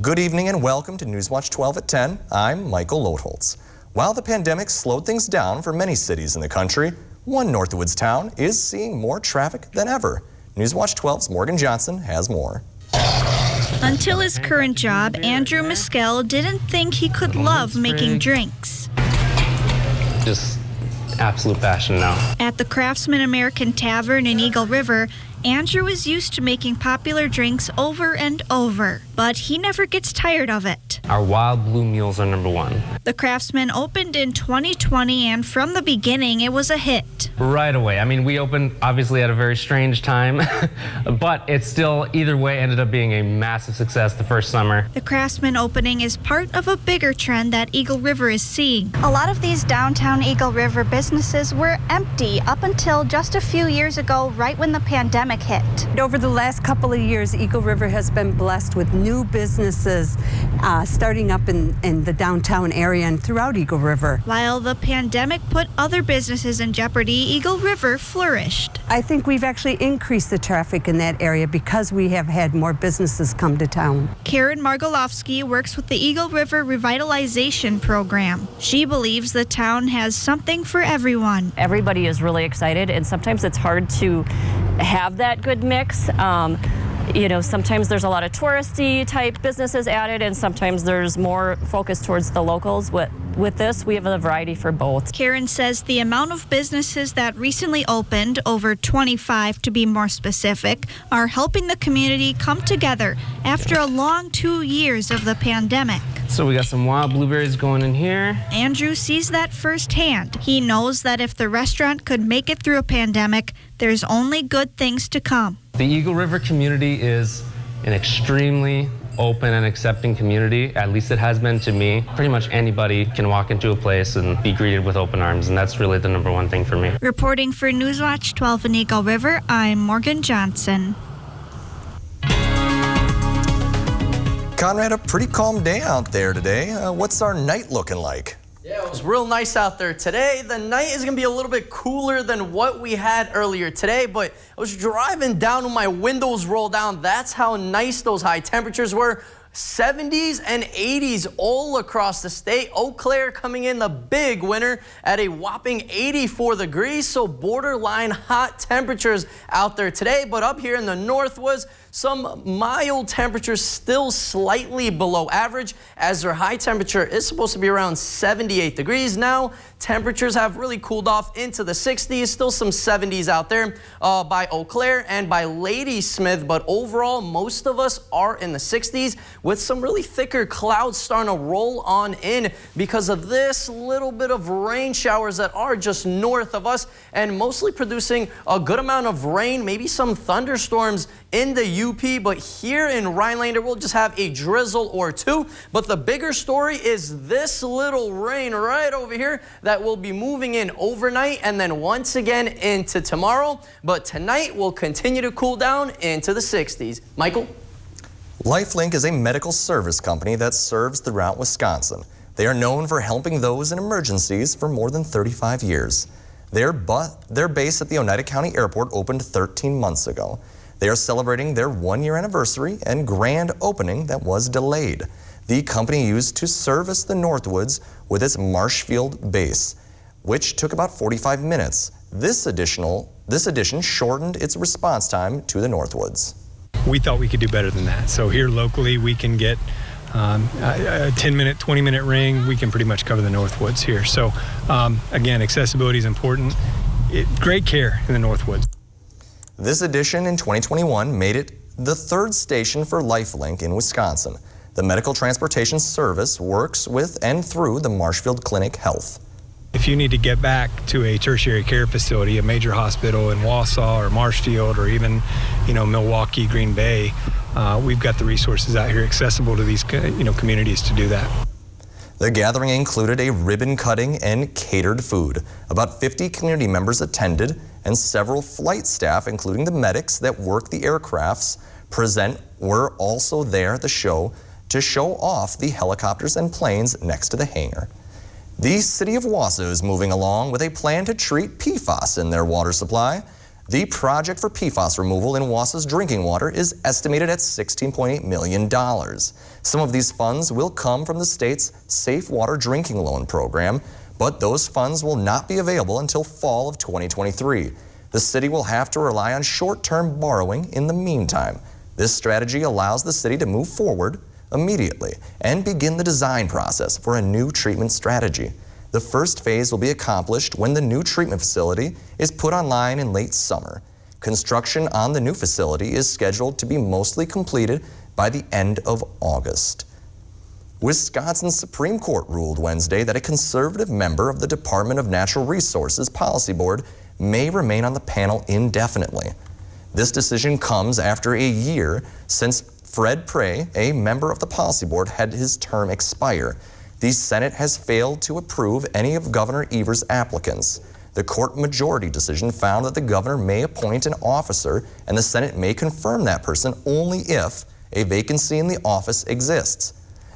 Good evening and welcome to Newswatch 12 at 10. I'm Michael Lotholtz. While the pandemic slowed things down for many cities in the country, one Northwoods town is seeing more traffic than ever. Newswatch 12's Morgan Johnson has more. Until his current job, Andrew Mescal didn't think he could love making drinks. Just absolute passion now. At the Craftsman American Tavern in Eagle River, Andrew is used to making popular drinks over and over, but he never gets tired of it. Our Wild Blue mules are #1. The Craftsman opened in 2020, and from the beginning, it was a hit. Right away. I mean, we opened obviously at a very strange time, but it still, either way, ended up being a massive success the first summer. The Craftsman opening is part of a bigger trend that Eagle River is seeing. A lot of these downtown Eagle River businesses were empty up until just a few years ago, right when the pandemic hit. Over the last couple of years, Eagle River has been blessed with new businesses starting up in the downtown area and throughout Eagle River. While the pandemic put other businesses in jeopardy, Eagle River flourished. I think we've actually increased the traffic in that area because we have had more businesses come to town. Karen Margolovsky works with the Eagle River Revitalization Program. She believes the town has something for everyone. Everybody is really excited, and sometimes it's hard to have that good mix. You know, sometimes there's a lot of touristy type businesses added, and sometimes there's more focus towards the locals. With this, we have a variety for both. Karen says the amount of businesses that recently opened, over 25 to be more specific, are helping the community come together after a long 2 years of the pandemic. So we got some wild blueberries going in here. Andrew sees that firsthand. He knows that if the restaurant could make it through a pandemic, there's only good things to come. The Eagle River community is an extremely open and accepting community. At least it has been to me. Pretty much anybody can walk into a place and be greeted with open arms, and that's really the #1 thing for me. Reporting for Newswatch 12 in Eagle River, I'm Morgan Johnson. Conrad, a pretty calm day out there today. What's our night looking like? Yeah, it was real nice out there today. The night is going to be a little bit cooler than what we had earlier today, but I was driving down with my windows rolled down. That's how nice those high temperatures were. 70s and 80s all across the state. Eau Claire coming in the big winner at a whopping 84 degrees, so borderline hot temperatures out there today. But up here in the Northwoods, some mild temperatures, still slightly below average, as their high temperature is supposed to be around 78 degrees. Now temperatures have really cooled off into the 60s, still some 70s out there by Eau Claire and by Ladysmith, but overall most of us are in the 60s with some really thicker clouds starting to roll on in because of this little bit of rain showers that are just north of us and mostly producing a good amount of rain, maybe some thunderstorms in the UP, but here in Rhinelander, we'll just have a drizzle or two. But the bigger story is this little rain right over here that will be moving in overnight and then once again into tomorrow. But tonight will continue to cool down into the 60s. Michael? LifeLink is a medical service company that serves throughout Wisconsin. They are known for helping those in emergencies for more than 35 years. Their base at the Oneida County Airport opened 13 months ago. They are celebrating their 1-year anniversary and grand opening that was delayed. The company used to service the Northwoods with its Marshfield base, which took about 45 minutes. This addition shortened its response time to the Northwoods. We thought we could do better than that. So here locally, we can get a 10-minute, 20-minute ring. We can pretty much cover the Northwoods here. So again, accessibility is important. Great care in the Northwoods. This addition in 2021 made it the 3rd station for LifeLink in Wisconsin. The medical transportation service works with and through the Marshfield Clinic Health. If you need to get back to a tertiary care facility, a major hospital in Wausau or Marshfield or even, Milwaukee, Green Bay, we've got the resources out here accessible to these, communities to do that. The gathering included a ribbon cutting and catered food. About 50 community members attended, and several flight staff, including the medics that work the aircrafts, were also there at the show to show off the helicopters and planes next to the hangar. The city of Wausau is moving along with a plan to treat PFAS in their water supply. The project for PFAS removal in Wause's drinking water is estimated at $16.8 million. Some of these funds will come from the state's Safe Water Drinking Loan Program, but those funds will not be available until fall of 2023. The city will have to rely on short-term borrowing in the meantime. This strategy allows the city to move forward immediately and begin the design process for a new treatment strategy. The first phase will be accomplished when the new treatment facility is put online in late summer. Construction on the new facility is scheduled to be mostly completed by the end of August. Wisconsin's Supreme Court ruled Wednesday that a conservative member of the Department of Natural Resources Policy Board may remain on the panel indefinitely. This decision comes after a year since Fred Prey, a member of the policy board, had his term expire. The Senate has failed to approve any of Governor Evers' applicants. The court majority decision found that the governor may appoint an officer and the Senate may confirm that person only if a vacancy in the office exists.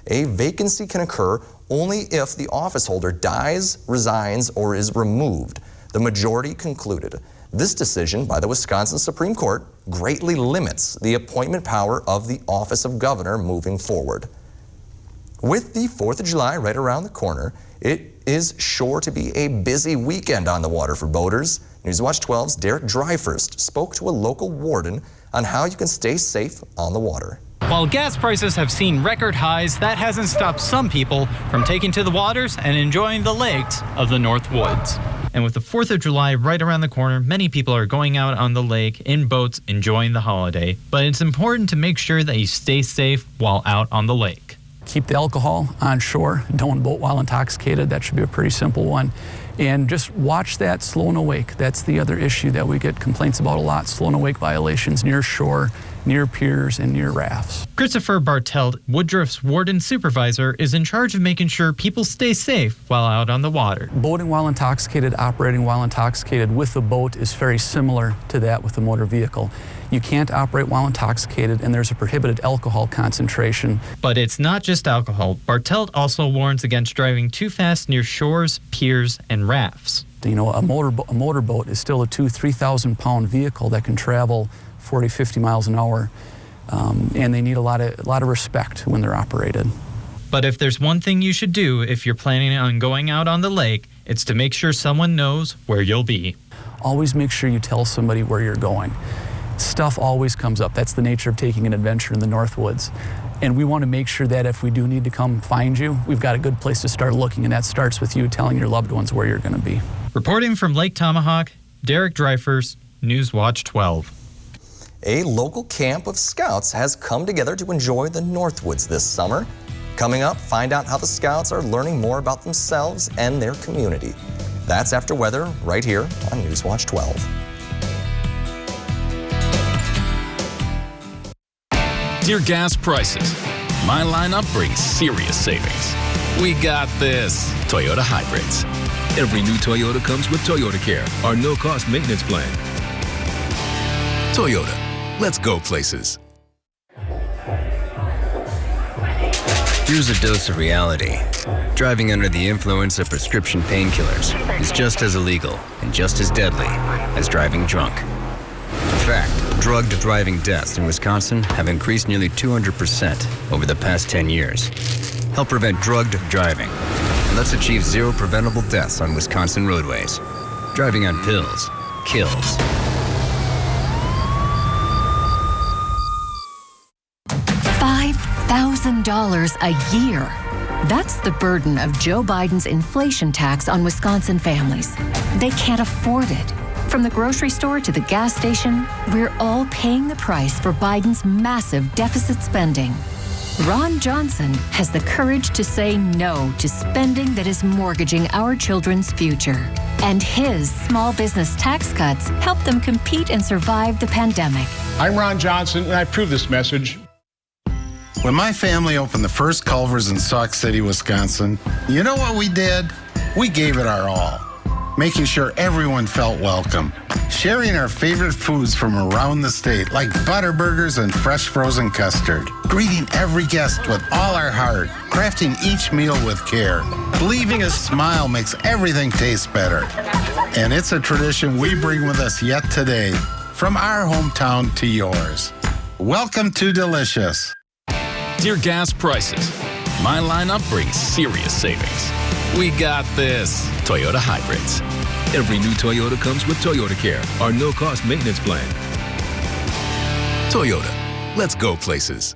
A vacancy can occur only if the office holder dies, resigns, or is removed. The majority concluded this decision by the Wisconsin Supreme Court greatly limits the appointment power of the office of governor moving forward. With the 4th of July right around the corner, it is sure to be a busy weekend on the water for boaters. Newswatch 12's Derek Dryfirst spoke to a local warden on how you can stay safe on the water. While gas prices have seen record highs, that hasn't stopped some people from taking to the waters and enjoying the lakes of the North Woods. And with the 4th of July right around the corner, many people are going out on the lake in boats enjoying the holiday. But it's important to make sure that you stay safe while out on the lake. Keep the alcohol on shore. Don't boat while intoxicated. That should be a pretty simple one. And just watch that slow and awake. That's the other issue that we get complaints about a lot, slow and awake violations near shore, near piers, and near rafts. Christopher Bartelt, Woodruff's warden supervisor, is in charge of making sure people stay safe while out on the water. Boating while intoxicated, operating while intoxicated with a boat is very similar to that with a motor vehicle. You can't operate while intoxicated, and there's a prohibited alcohol concentration. But it's not just alcohol. Bartelt also warns against driving too fast near shores, piers, and rafts. You know, a motorboat is still a 2,000-3,000 pound vehicle that can travel 40, 50 miles an hour, and they need a lot of respect when they're operated. But if there's one thing you should do if you're planning on going out on the lake, it's to make sure someone knows where you'll be. Always make sure you tell somebody where you're going. Stuff always comes up. That's the nature of taking an adventure in the North Woods. And we want to make sure that if we do need to come find you, we've got a good place to start looking, and that starts with you telling your loved ones where you're going to be. Reporting from Lake Tomahawk, Derek Dryfirst, Newswatch 12. A local camp of scouts has come together to enjoy the North Woods this summer. Coming up, find out how the scouts are learning more about themselves and their community. That's after weather right here on Newswatch 12. Dear gas prices, my lineup brings serious savings. We got this. Toyota Hybrids. Every new Toyota comes with Toyota Care, our no-cost maintenance plan. Toyota, let's go places. Here's a dose of reality. Driving under the influence of prescription painkillers is just as illegal and just as deadly as driving drunk. In fact, drugged driving deaths in Wisconsin have increased nearly 200% over the past 10 years. Help prevent drugged driving, and let's achieve zero preventable deaths on Wisconsin roadways. Driving on pills kills. $5,000 a year. That's the burden of Joe Biden's inflation tax on Wisconsin families. They can't afford it. From the grocery store to the gas station, we're all paying the price for Biden's massive deficit spending. Ron Johnson has the courage to say no to spending that is mortgaging our children's future. And his small business tax cuts help them compete and survive the pandemic. I'm Ron Johnson, and I approve this message. When my family opened the first Culver's in Sauk City, Wisconsin, you know what we did? We gave it our all. making sure everyone felt welcome. Sharing our favorite foods from around the state, like butter burgers and fresh frozen custard. Greeting every guest with all our heart, crafting each meal with care. Believing a smile makes everything taste better. And it's a tradition we bring with us yet today, from our hometown to yours. Welcome to Delicious. Dear gas prices, my lineup brings serious savings. We got this. Toyota Hybrids. Every new Toyota comes with Toyota Care, our no-cost maintenance plan. Toyota, let's go places.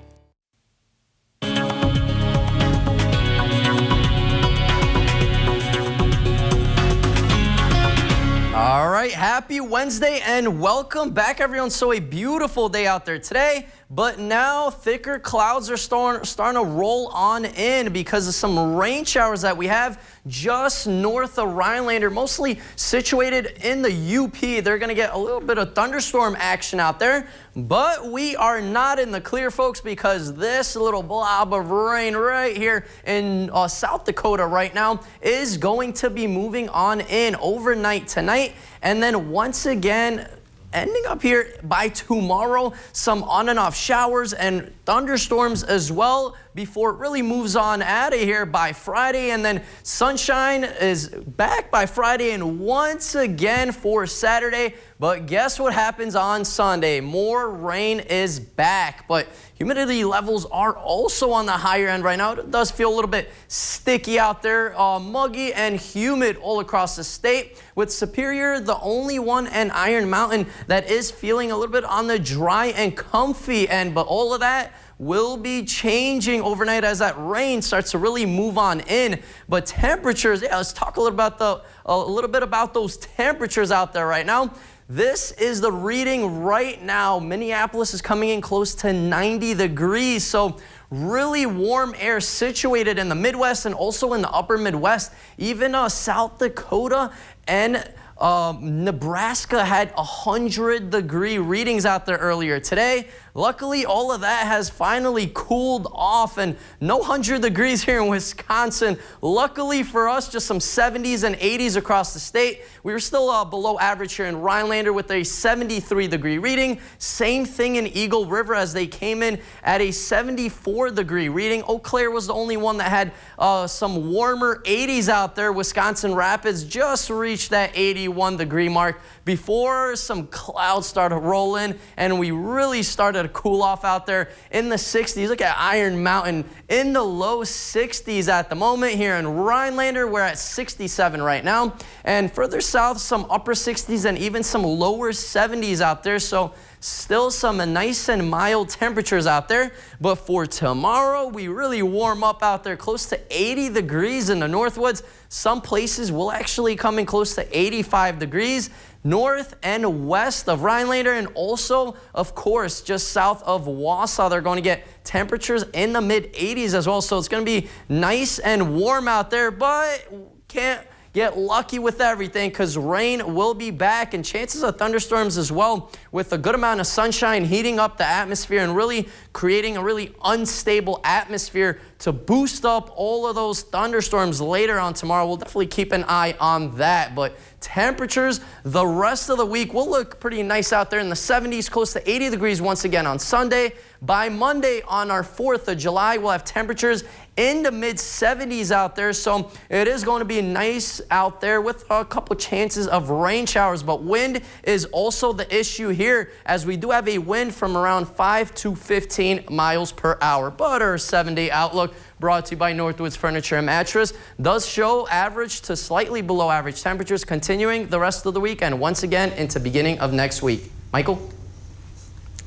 All right, happy Wednesday and welcome back, everyone. So a beautiful day out there today, but now thicker clouds are starting to roll on in because of some rain showers that we have just north of Rhinelander, mostly situated in the UP. They're going to get a little bit of thunderstorm action out there, but we are not in the clear, folks, because this little blob of rain right here in South Dakota right now is going to be moving on in overnight tonight. And then once again, ending up here by tomorrow, some on and off showers and thunderstorms as well before it really moves on out of here by Friday. And then sunshine is back by Friday and once again for Saturday. But guess what happens on Sunday? More rain is back, but humidity levels are also on the higher end right now. It does feel a little bit sticky out there, muggy and humid all across the state, with Superior the only one and Iron Mountain that is feeling a little bit on the dry and comfy end. But all of that will be changing overnight as that rain starts to really move on in. But temperatures, yeah, let's talk a little bit about those temperatures out there right now. This is the reading right now. Minneapolis is coming in close to 90 degrees. So really warm air situated in the Midwest and also in the upper Midwest. Even South Dakota and Nebraska had 100-degree readings out there earlier today. Luckily, all of that has finally cooled off and no 100 degrees here in Wisconsin. Luckily for us, just some 70s and 80s across the state. We were still below average here in Rhinelander with a 73-degree reading. Same thing in Eagle River as they came in at a 74-degree reading. Eau Claire was the only one that had some warmer 80s out there. Wisconsin Rapids just reached that 81-degree mark before some clouds started rolling and we really started to cool off out there in the 60s. Look at Iron Mountain in the low 60s at the moment. Here in Rhinelander, we're at 67 right now. And further south, some upper 60s and even some lower 70s out there. So still some nice and mild temperatures out there. But for tomorrow, we really warm up out there, close to 80 degrees in the Northwoods. Some places will actually come in close to 85 degrees. North and west of Rhinelander, and also, of course, just south of Wausau, they're going to get temperatures in the mid-80s as well. So it's going to be nice and warm out there, but can't get lucky with everything because rain will be back and chances of thunderstorms as well, with a good amount of sunshine heating up the atmosphere and really creating a really unstable atmosphere to boost up all of those thunderstorms later on tomorrow. We'll definitely keep an eye on that. But temperatures the rest of the week will look pretty nice out there in the 70s, close to 80 degrees once again on Sunday. By Monday, on our 4th of July, we'll have temperatures in the mid-70s out there. So it is going to be nice out there with a couple chances of rain showers. But wind is also the issue here, as we do have a wind from around 5 to 15 miles per hour. But our 7-day outlook, brought to you by Northwoods Furniture and Mattress, does show average to slightly below average temperatures continuing the rest of the week and once again into beginning of next week. Michael?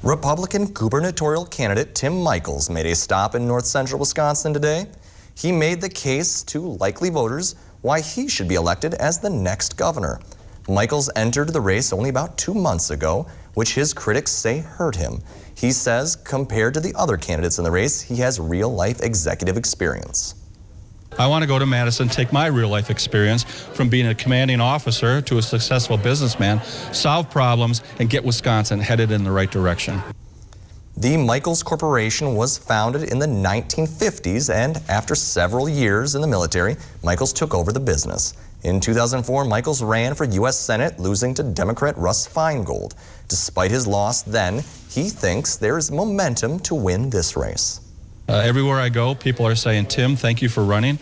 Republican gubernatorial candidate Tim Michels made a stop in north central Wisconsin today. He made the case to likely voters why he should be elected as the next governor. Michels entered the race only about 2 months ago, which his critics say hurt him. He says compared to the other candidates in the race, he has real-life executive experience. I want to go to Madison, take my real-life experience from being a commanding officer to a successful businessman, solve problems, and get Wisconsin headed in the right direction. The Michels Corporation was founded in the 1950s, and after several years in the military, Michels took over the business. In 2004, Michaels ran for U.S. Senate, losing to Democrat Russ Feingold. Despite his loss then, he thinks there's momentum to win this race. Everywhere I go, people are saying, Tim, thank you for running.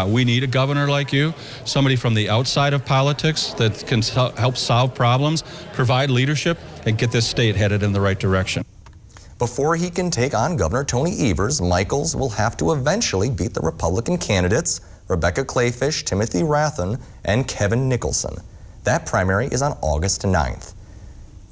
We need a governor like you, somebody from the outside of politics that can help solve problems, provide leadership, and get this state headed in the right direction. Before he can take on Governor Tony Evers, Michaels will have to eventually beat the Republican candidates Rebecca Clayfish, Timothy Rathen, and Kevin Nicholson. That primary is on August 9th.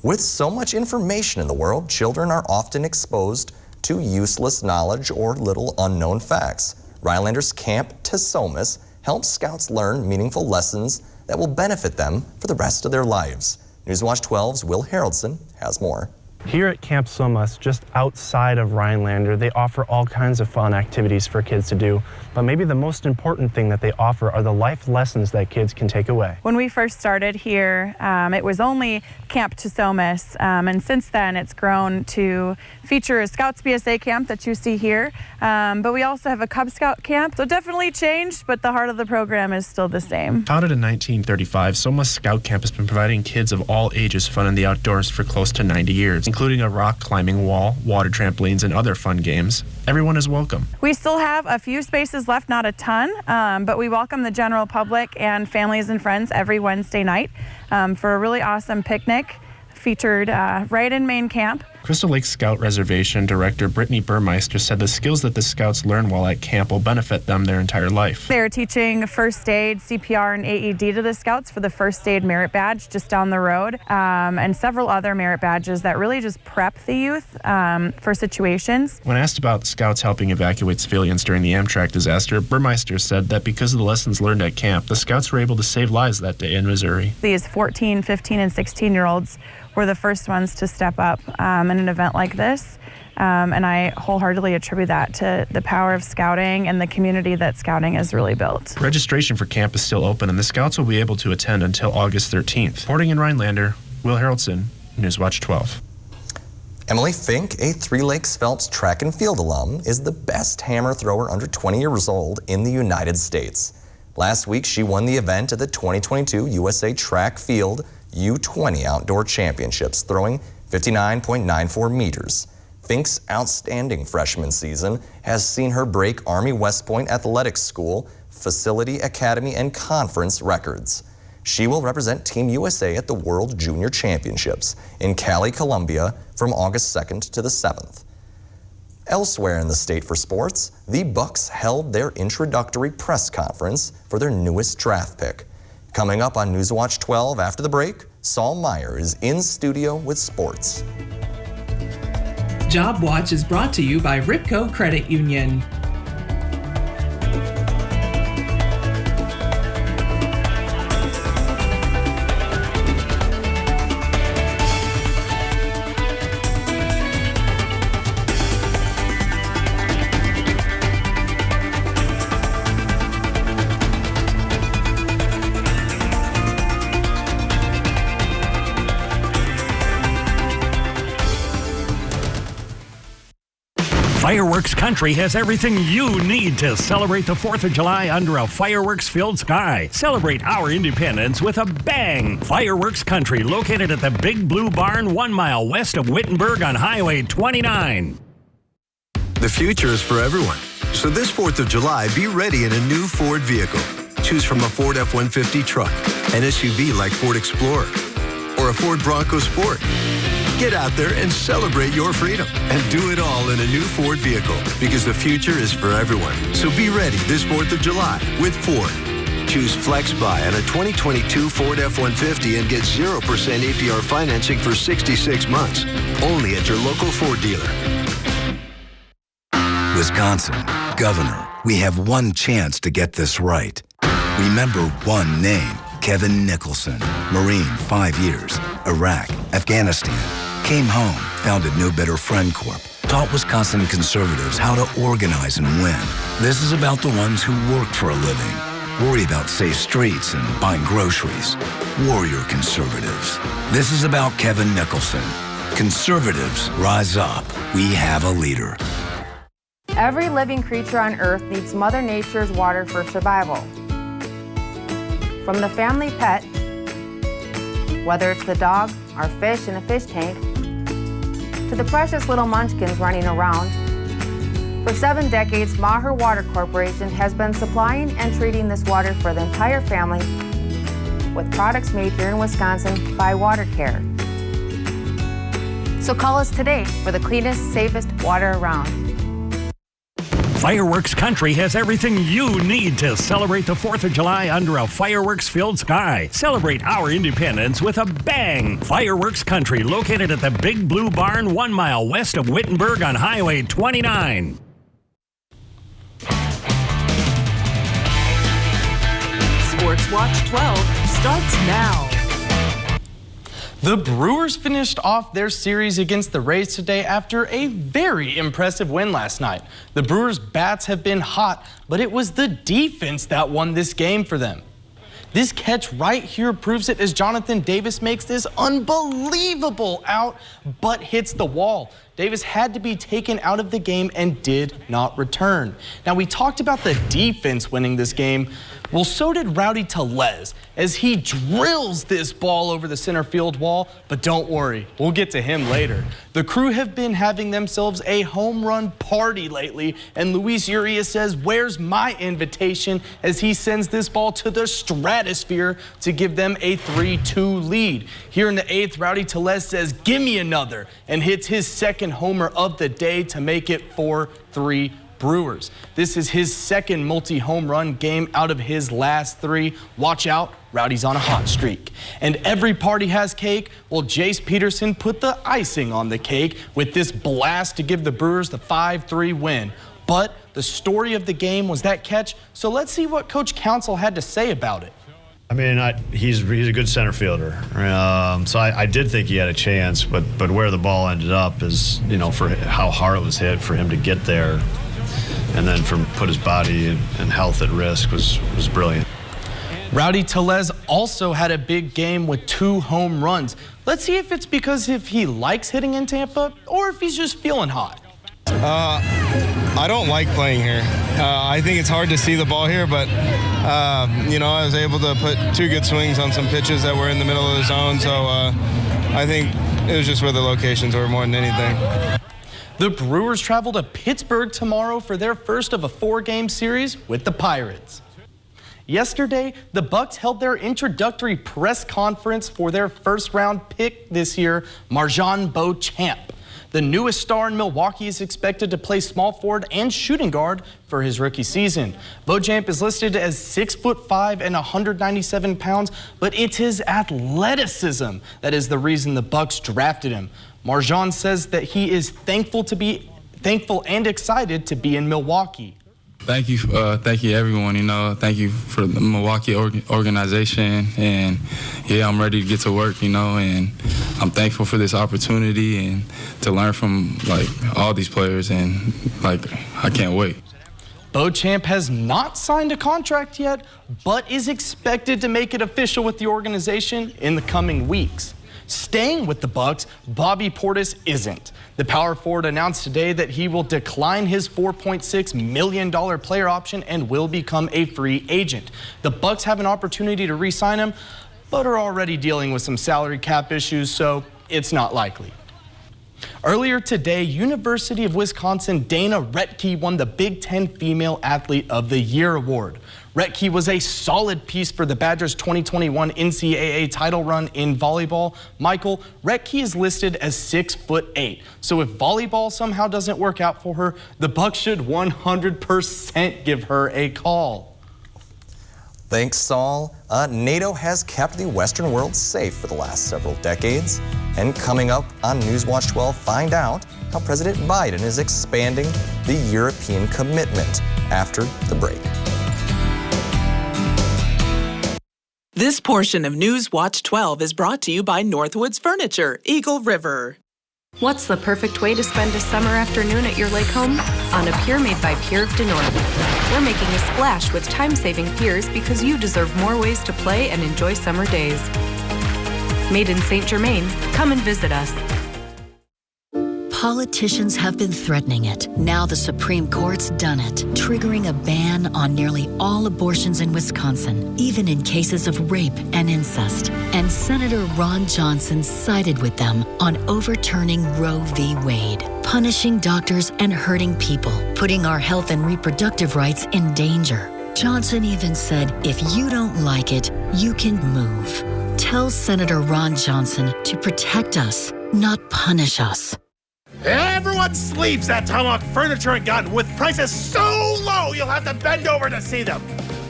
With so much information in the world, children are often exposed to useless knowledge or little unknown facts. Rhinelanders Camp Tesomas helps scouts learn meaningful lessons that will benefit them for the rest of their lives. Newswatch 12's Will Haraldson has more. Here at Camp Somas, just outside of Rhinelander, they offer all kinds of fun activities for kids to do, but maybe the most important thing that they offer are the life lessons that kids can take away. When we first started here, it was only Camp Tesomas, and since then it's grown to feature a Scouts BSA camp that you see here, but we also have a Cub Scout camp, so definitely changed, but the heart of the program is still the same. Founded in 1935, Somas Scout Camp has been providing kids of all ages fun in the outdoors for close to 90 years. Including a rock climbing wall, water trampolines, and other fun games. Everyone is welcome. We still have a few spaces left, not a ton, but we welcome the general public and families and friends every Wednesday night for a really awesome picnic featured right in main camp. Crystal Lake Scout Reservation Director Brittany Burmeister said the skills that the Scouts learn while at camp will benefit them their entire life. They're teaching first aid, CPR, and AED to the Scouts for the first aid merit badge just down the road, and several other merit badges that really just prep the youth for situations. When asked about Scouts helping evacuate civilians during the Amtrak disaster, Burmeister said that because of the lessons learned at camp, the Scouts were able to save lives that day in Missouri. These 14, 15, and 16-year-olds were the first ones to step up in an event like this, and I wholeheartedly attribute that to the power of Scouting and the community that Scouting has really built. Registration for camp is still open, and the Scouts will be able to attend until August 13th. Reporting in Rhinelander, Will Haraldson, Newswatch 12. Emily Fink, a Three Lakes Phelps track and field alum, is the best hammer thrower under 20 years old in the United States. Last week, she won the event at the 2022 USA Track Field U20 Outdoor Championships, throwing 59.94 meters. Fink's outstanding freshman season has seen her break Army West Point Athletics School, Facility Academy, and Conference records. She will represent Team USA at the World Junior Championships in Cali, Colombia from August 2nd to the 7th. Elsewhere in the state for sports, the Bucks held their introductory press conference for their newest draft pick. Coming up on Newswatch 12 after the break, Saul Meyer is in studio with sports. Job Watch is brought to you by Ripco Credit Union. Fireworks Country has everything you need to celebrate the 4th of July under a fireworks-filled sky. Celebrate our independence with a bang. Fireworks Country, located at the Big Blue Barn 1 mile west of Wittenberg on Highway 29. The future is for everyone. So this 4th of July, be ready in a new Ford vehicle. Choose from a Ford F-150 truck, an SUV like Ford Explorer, or a Ford Bronco Sport. Get out there and celebrate your freedom and do it all in a new Ford vehicle because the future is for everyone. So be ready this 4th of July with Ford. Choose Flex Buy on a 2022 Ford F-150 and get 0% APR financing for 66 months. Only at your local Ford dealer. Wisconsin, Governor, we have one chance to get this right. Remember one name, Kevin Nicholson, Marine, 5 years, Iraq, Afghanistan. Came home, founded No Better Friend Corp, taught Wisconsin conservatives how to organize and win. This is about the ones who work for a living, worry about safe streets and buying groceries. Warrior conservatives. This is about Kevin Nicholson. Conservatives, rise up. We have a leader. Every living creature on Earth needs Mother Nature's water for survival. From the family pet, whether it's the dog, our fish in a fish tank, to the precious little munchkins running around, for 7 decades, Maher Water Corporation has been supplying and treating this water for the entire family with products made here in Wisconsin by Water Care. So call us today for the cleanest, safest water around. Fireworks Country has everything you need to celebrate the 4th of July under a fireworks-filled sky. Celebrate our independence with a bang. Fireworks Country, located at the Big Blue Barn 1 mile west of Wittenberg on Highway 29. Sports Watch 12 starts now. The Brewers finished off their series against the Rays today after a very impressive win last night. The Brewers' bats have been hot, but it was the defense that won this game for them. This catch right here proves it as Jonathan Davis makes this unbelievable out, but hits the wall. Davis had to be taken out of the game and did not return. Now, we talked about the defense winning this game. Well, so did Rowdy Tellez as he drills this ball over the center field wall, but don't worry, we'll get to him later. The Crew have been having themselves a home run party lately, and Luis Urias says, "Where's my invitation?" as he sends this ball to the stratosphere to give them a 3-2 lead. Here in the 8th, Rowdy Tellez says, "Give me another," and hits his second homer of the day to make it 4-3 Brewers. This is his second multi-home run game out of his last 3. Watch out, Rowdy's on a hot streak. And every party has cake. Well, Jace Peterson put the icing on the cake with this blast to give the Brewers the 5-3 win. But the story of the game was that catch, so let's see what Coach Counsell had to say about it. I mean, he's a good center fielder, so I did think he had a chance, but where the ball ended up is, for how hard it was hit for him to get there, and then put his body and health at risk was brilliant. Rowdy Tellez also had a big game with 2 home runs. Let's see if it's because he likes hitting in Tampa or if he's just feeling hot. I don't like playing here. I think it's hard to see the ball here, but I was able to put 2 good swings on some pitches that were in the middle of the zone, so I think it was just where the locations were more than anything. The Brewers travel to Pittsburgh tomorrow for their first of a 4-game series with the Pirates. Yesterday, the Bucks held their introductory press conference for their first-round pick this year, Marjan Beauchamp. The newest star in Milwaukee is expected to play small forward and shooting guard for his rookie season. Beauchamp is listed as 6'5" and 197 pounds, but it's his athleticism that is the reason the Bucks drafted him. Marjan says that he is thankful and excited to be in Milwaukee. Thank you everyone. Thank you for the Milwaukee organization, and I'm ready to get to work. And I'm thankful for this opportunity and to learn from all these players, and I can't wait. Beauchamp has not signed a contract yet, but is expected to make it official with the organization in the coming weeks. Staying with the Bucks, Bobby Portis isn't. The power forward announced today that he will decline his $4.6 million player option and will become a free agent. The Bucks have an opportunity to re-sign him, but are already dealing with some salary cap issues, so it's not likely. Earlier today, University of Wisconsin Dana Rettke won the Big Ten Female Athlete of the Year award. Rettke was a solid piece for the Badgers' 2021 NCAA title run in volleyball. Michael, Rettke is listed as 6'8", so if volleyball somehow doesn't work out for her, the Bucks should 100% give her a call. Thanks, Saul. NATO has kept the Western world safe for the last several decades. And coming up on Newswatch 12, find out how President Biden is expanding the European commitment after the break. This portion of Newswatch 12 is brought to you by Northwoods Furniture, Eagle River. What's the perfect way to spend a summer afternoon at your lake home? On a pier made by Pier du Nord. We're making a splash with time-saving piers because you deserve more ways to play and enjoy summer days. Made in St. Germain, come and visit us. Politicians have been threatening it. Now the Supreme Court's done it, triggering a ban on nearly all abortions in Wisconsin, even in cases of rape and incest. And Senator Ron Johnson sided with them on overturning Roe v. Wade, punishing doctors and hurting people, putting our health and reproductive rights in danger. Johnson even said, if you don't like it, you can move. Tell Senator Ron Johnson to protect us, not punish us. Everyone sleeps at Tomahawk Furniture and Gun with prices so low you'll have to bend over to see them.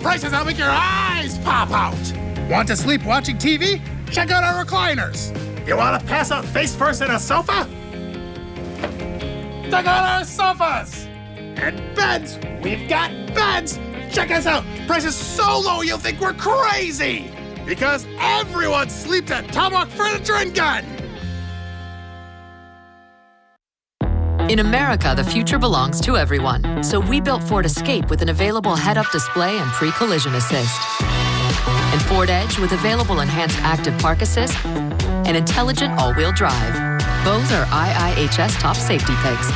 Prices that'll make your eyes pop out. Want to sleep watching TV? Check out our recliners. You want to pass out face first in a sofa? Check out our sofas. And beds. We've got beds. Check us out. Prices so low you'll think we're crazy. Because everyone sleeps at Tomahawk Furniture and Gun. In America, the future belongs to everyone. So we built Ford Escape with an available head-up display and pre-collision assist. And Ford Edge with available enhanced active park assist and intelligent all-wheel drive. Both are IIHS top safety picks.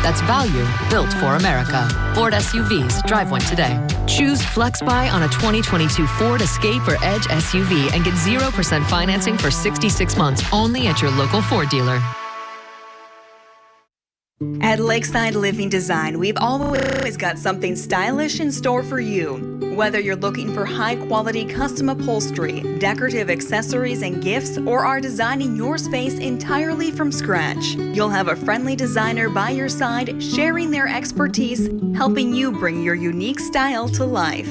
That's value built for America. Ford SUVs. Drive one today. Choose FlexBuy on a 2022 Ford Escape or Edge SUV and get 0% financing for 66 months only at your local Ford dealer. At Lakeside Living Design, we've always got something stylish in store for you. Whether you're looking for high-quality custom upholstery, decorative accessories and gifts, or are designing your space entirely from scratch, you'll have a friendly designer by your side, sharing their expertise, helping you bring your unique style to life.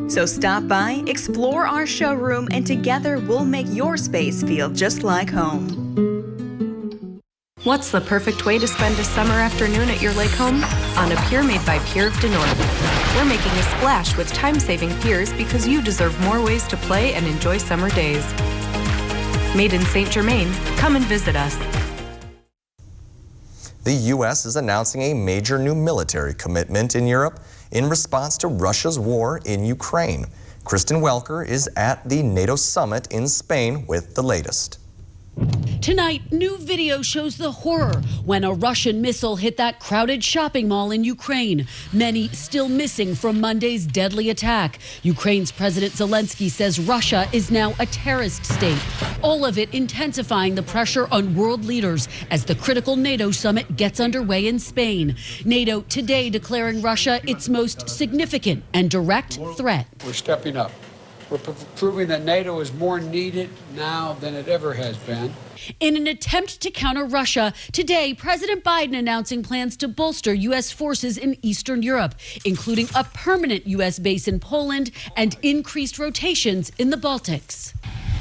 So stop by, explore our showroom, and together we'll make your space feel just like home. What's the perfect way to spend a summer afternoon at your lake home? On a pier made by Pier de North. We're making a splash with time-saving piers because you deserve more ways to play and enjoy summer days. Made in Saint Germain, come and visit us. The U.S. is announcing a major new military commitment in Europe in response to Russia's war in Ukraine. Kristen Welker is at the NATO summit in Spain with the latest. Tonight, new video shows the horror when a Russian missile hit that crowded shopping mall in Ukraine. Many still missing from Monday's deadly attack. Ukraine's President Zelensky says Russia is now a terrorist state. All of it intensifying the pressure on world leaders as the critical NATO summit gets underway in Spain. NATO today declaring Russia its most significant and direct threat. We're stepping up. We're proving that NATO is more needed now than it ever has been. In an attempt to counter Russia, today, President Biden announcing plans to bolster U.S. forces in Eastern Europe, including a permanent U.S. base in Poland and increased rotations in the Baltics.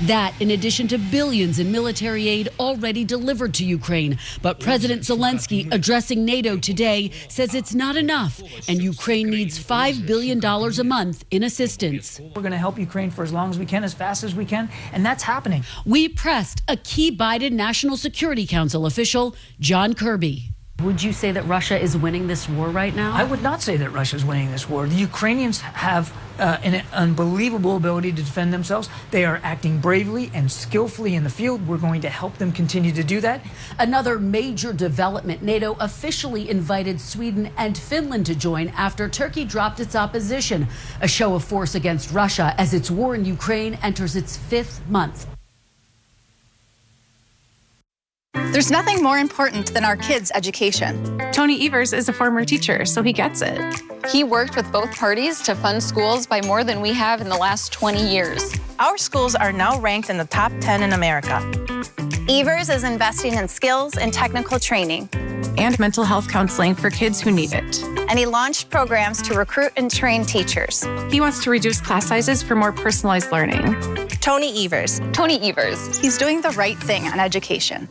That in addition to billions in military aid already delivered to Ukraine. But President Zelensky, addressing NATO today, says it's not enough, and Ukraine needs $5 billion a month in assistance. We're going to help Ukraine for as long as we can, as fast as we can, and that's happening. We pressed a key Biden National Security Council official, John Kirby. Would you say that Russia is winning this war right now? I would not say that Russia is winning this war. The Ukrainians have an unbelievable ability to defend themselves. They are acting bravely and skillfully in the field. We're going to help them continue to do that. Another major development, NATO officially invited Sweden and Finland to join after Turkey dropped its opposition. A show of force against Russia as its war in Ukraine enters its 5th month. There's nothing more important than our kids' education. Tony Evers is a former teacher, so he gets it. He worked with both parties to fund schools by more than we have in the last 20 years. Our schools are now ranked in the top 10 in America. Evers is investing in skills and technical training. And mental health counseling for kids who need it. And he launched programs to recruit and train teachers. He wants to reduce class sizes for more personalized learning. Tony Evers. Tony Evers. He's doing the right thing on education.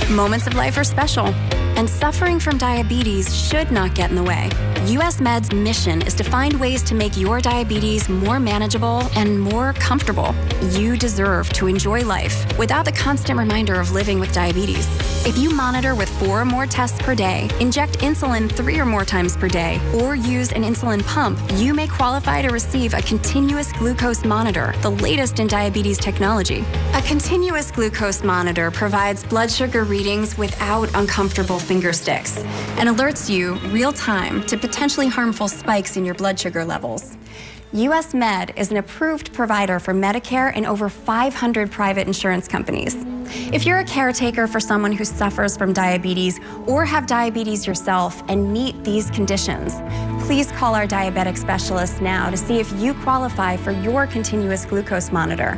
Moments of life are special. And suffering from diabetes should not get in the way. US Med's mission is to find ways to make your diabetes more manageable and more comfortable. You deserve to enjoy life without the constant reminder of living with diabetes. If you monitor with 4 or more tests per day, inject insulin 3 or more times per day, or use an insulin pump, you may qualify to receive a continuous glucose monitor, the latest in diabetes technology. A continuous glucose monitor provides blood sugar readings without uncomfortable finger sticks and alerts you real time to potentially harmful spikes in your blood sugar levels. US Med is an approved provider for Medicare and over 500 private insurance companies. If you're a caretaker for someone who suffers from diabetes or have diabetes yourself and meet these conditions, please call our diabetic specialist now to see if you qualify for your continuous glucose monitor.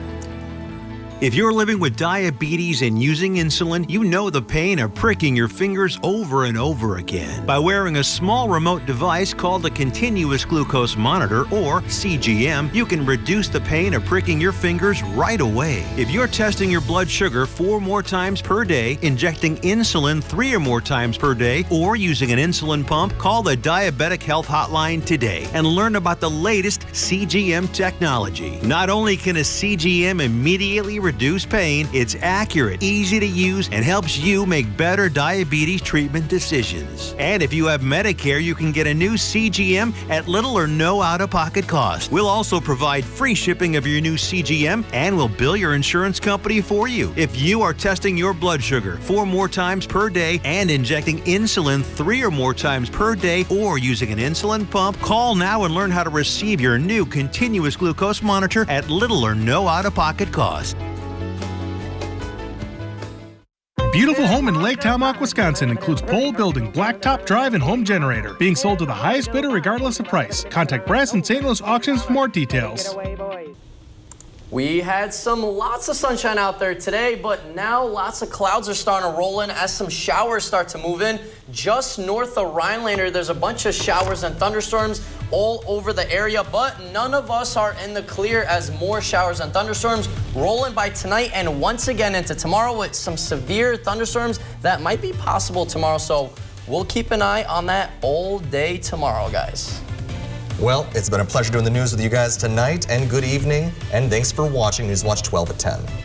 If you're living with diabetes and using insulin, you know the pain of pricking your fingers over and over again. By wearing a small remote device called a continuous glucose monitor, or CGM, you can reduce the pain of pricking your fingers right away. If you're testing your blood sugar 4 more times per day, injecting insulin 3 or more times per day, or using an insulin pump, call the Diabetic Health Hotline today and learn about the latest CGM technology. Not only can a CGM immediately reduce pain, it's accurate, easy to use, and helps you make better diabetes treatment decisions. And if you have Medicare, you can get a new CGM at little or no out-of-pocket cost. We'll also provide free shipping of your new CGM, and we'll bill your insurance company for you. If you are testing your blood sugar 4 more times per day and injecting insulin 3 or more times per day, or using an insulin pump, call now and learn how to receive your new continuous glucose monitor at little or no out-of-pocket cost. Beautiful home in Lake Talmock, Wisconsin includes pole building, blacktop drive, and home generator. Being sold to the highest bidder regardless of price. Contact Brass and St. Louis Auctions for more details. We had lots of sunshine out there today, but now lots of clouds are starting to roll in as some showers start to move in. Just north of Rhinelander, there's a bunch of showers and thunderstorms all over the area, but none of us are in the clear as more showers and thunderstorms rolling by tonight and once again into tomorrow with some severe thunderstorms that might be possible tomorrow. So we'll keep an eye on that all day tomorrow, guys. Well, it's been a pleasure doing the news with you guys tonight, and good evening, and thanks for watching Newswatch 12 at 10.